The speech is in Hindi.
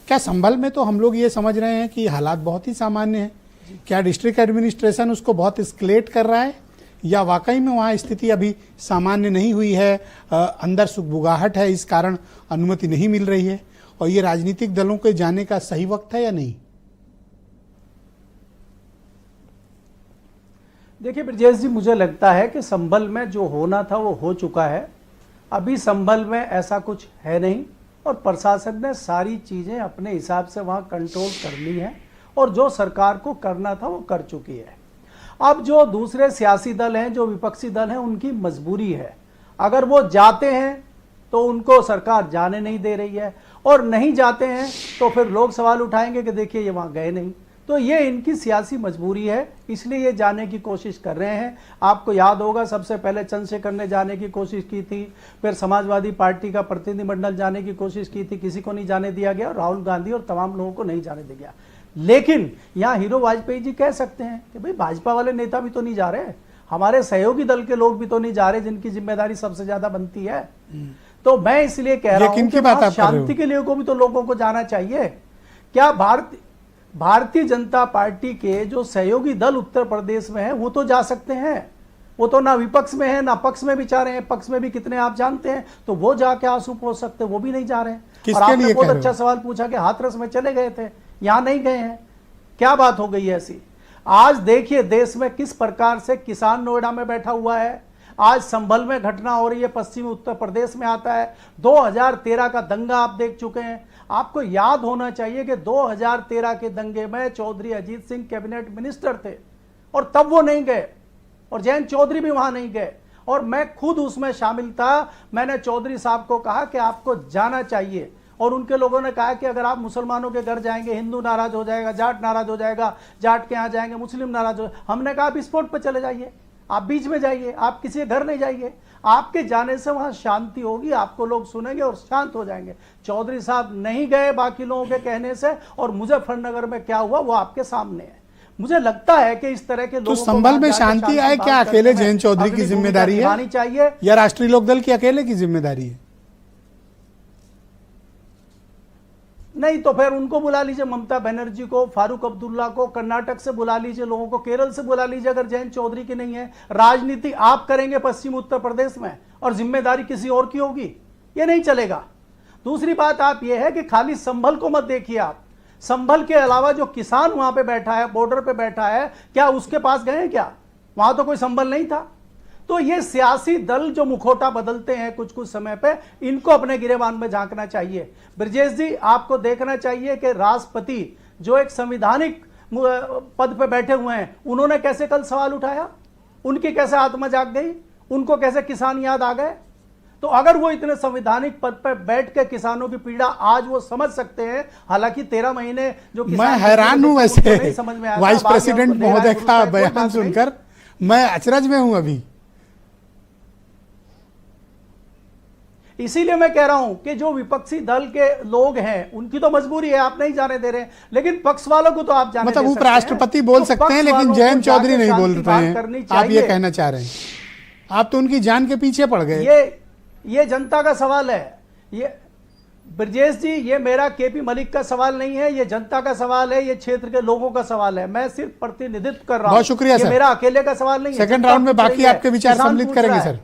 क्या संभल में तो हम लोग ये समझ रहे हैं कि हालात बहुत ही सामान्य हैं? क्या डिस्ट्रिक्ट एडमिनिस्ट्रेशन उसको बहुत एस्केलेट कर रहा है, या वाकई में वहाँ स्थिति अभी सामान्य नहीं हुई है, अंदर सुगबुगाहट है, इस कारण अनुमति नहीं मिल रही है, और ये राजनीतिक दलों के जाने का सही वक्त है या नहीं? देखिए ब्रजेश जी, मुझे लगता है कि संभल में जो होना था वो हो चुका है। अभी संभल में ऐसा कुछ है नहीं, और प्रशासन ने सारी चीज़ें अपने हिसाब से वहाँ कंट्रोल कर ली हैं, और जो सरकार को करना था वो कर चुकी है। अब जो दूसरे सियासी दल हैं, जो विपक्षी दल हैं, उनकी मजबूरी है। अगर वो जाते हैं तो उनको सरकार जाने नहीं दे रही है, और नहीं जाते हैं तो फिर लोग सवाल उठाएंगे कि देखिए ये वहाँ गए नहीं। तो ये इनकी सियासी मजबूरी है, इसलिए ये जाने की कोशिश कर रहे हैं। आपको याद होगा सबसे पहले चंद्रशेखर ने जाने की कोशिश की थी, फिर समाजवादी पार्टी का प्रतिनिधिमंडल जाने की कोशिश की थी, किसी को नहीं जाने दिया गया, और राहुल गांधी और तमाम लोगों को नहीं जाने दिया गया। लेकिन यहाँ हीरो वाजपेयी जी कह सकते हैं कि भाई भाजपा वाले नेता भी तो नहीं जा रहे, हमारे सहयोगी दल के लोग भी तो नहीं जा रहे, जिनकी जिम्मेदारी सबसे ज्यादा बनती है। तो मैं इसलिए कह रहा हूं कि शांति के लिए को भी तो लोगों को जाना चाहिए। क्या भारतीय जनता पार्टी के जो सहयोगी दल उत्तर प्रदेश में है वो तो जा सकते हैं, वो तो ना विपक्ष में है ना पक्ष में भी चाह रहे हैं, पक्ष में भी कितने आप जानते हैं, तो वो जाके आंसू पोंछ सकते, वो भी नहीं जा रहे हैं। और आपने बहुत अच्छा सवाल पूछा कि हाथरस में चले गए थे, यहां नहीं गए हैं, क्या बात हो गई ऐसी? आज देखिए देश में किस प्रकार से किसान नोएडा में बैठा हुआ है, आज संभल में घटना हो रही है, पश्चिमी उत्तर प्रदेश में आता है। 2013 का दंगा आप देख चुके हैं। आपको याद होना चाहिए कि 2013 के दंगे में चौधरी अजीत सिंह कैबिनेट मिनिस्टर थे, और तब वो नहीं गए, और जयंत चौधरी भी वहां नहीं गए, और मैं खुद उसमें शामिल था। मैंने चौधरी साहब को कहा कि आपको जाना चाहिए, और उनके लोगों ने कहा कि अगर आप मुसलमानों के घर जाएंगे हिंदू नाराज हो जाएगा, जाट नाराज हो जाएगा, जाट के यहाँ जाएंगे मुस्लिम नाराज हो। हमने कहा आप स्पॉट पर चले जाइए, आप बीच में जाइए, आप किसी के घर नहीं जाइए, आपके जाने से वहां शांति होगी, आपको लोग सुनेंगे और शांत हो जाएंगे। चौधरी साहब नहीं गए बाकी लोगों के कहने से, और मुजफ्फरनगर में क्या हुआ वो आपके सामने है। मुझे लगता है कि इस तरह के लोगों तो संभल में शांति आए, क्या अकेले जयंत चौधरी की जिम्मेदारी है चाहिए या राष्ट्रीय लोकदल की अकेले की जिम्मेदारी है? नहीं तो फिर उनको बुला लीजिए, ममता बनर्जी को, फारूक अब्दुल्ला को, कर्नाटक से बुला लीजिए, लोगों को केरल से बुला लीजिए, अगर जयंत चौधरी की नहीं है। राजनीति आप करेंगे पश्चिम उत्तर प्रदेश में, और जिम्मेदारी किसी और की होगी, ये नहीं चलेगा। दूसरी बात आप ये है कि खाली संभल को मत देखिए, आप संभल के अलावा जो किसान वहां पे बैठा है, बॉर्डर पे बैठा है, क्या उसके पास गए हैं? क्या वहां तो कोई संभल नहीं था। तो ये सियासी दल जो मुखौटा बदलते हैं कुछ कुछ समय पे, इनको अपने गिरेबान में झांकना चाहिए। ब्रजेश जी, आपको देखना चाहिए कि राष्ट्रपति जो एक संवैधानिक पद पे बैठे हुए हैं, उन्होंने कैसे कल सवाल उठाया, उनकी कैसे आत्मा जाग गई, उनको कैसे किसान याद आ गए। तो अगर वो इतने संवैधानिक पद पर बैठ के किसानों की पीड़ा आज वो समझ सकते हैं, हालांकि 13 महीने जो मैं हैरान हूं वैसे वाइस प्रेसिडेंट महोदय का बयान सुनकर, मैं अचरज में हूं अभी। इसीलिए मैं कह रहा हूं कि जो विपक्षी दल के लोग हैं उनकी तो मजबूरी है, आप नहीं जाने दे रहे हैं, लेकिन पक्ष वालों को तो आप जाने मतलब उपराष्ट्रपति बोल सकते हैं, लेकिन जयंत चौधरी नहीं बोल रहे हैं, आप ये कहना चाह रहे हैं? आप तो उनकी जान के पीछे पड़ गए। ये जनता का सवाल है। ये ब्रजेश जी, ये मेरा केपी मलिक का सवाल नहीं है, ये जनता का सवाल है, ये क्षेत्र के लोगों का सवाल है। मैं सिर्फ प्रतिनिधित्व कर रहा हूं। बहुत शुक्रिया सर, मेरा अकेले का सवाल नहीं है। सेकंड राउंड में बाकी आपके विचार सम्मिलित करेंगे सर।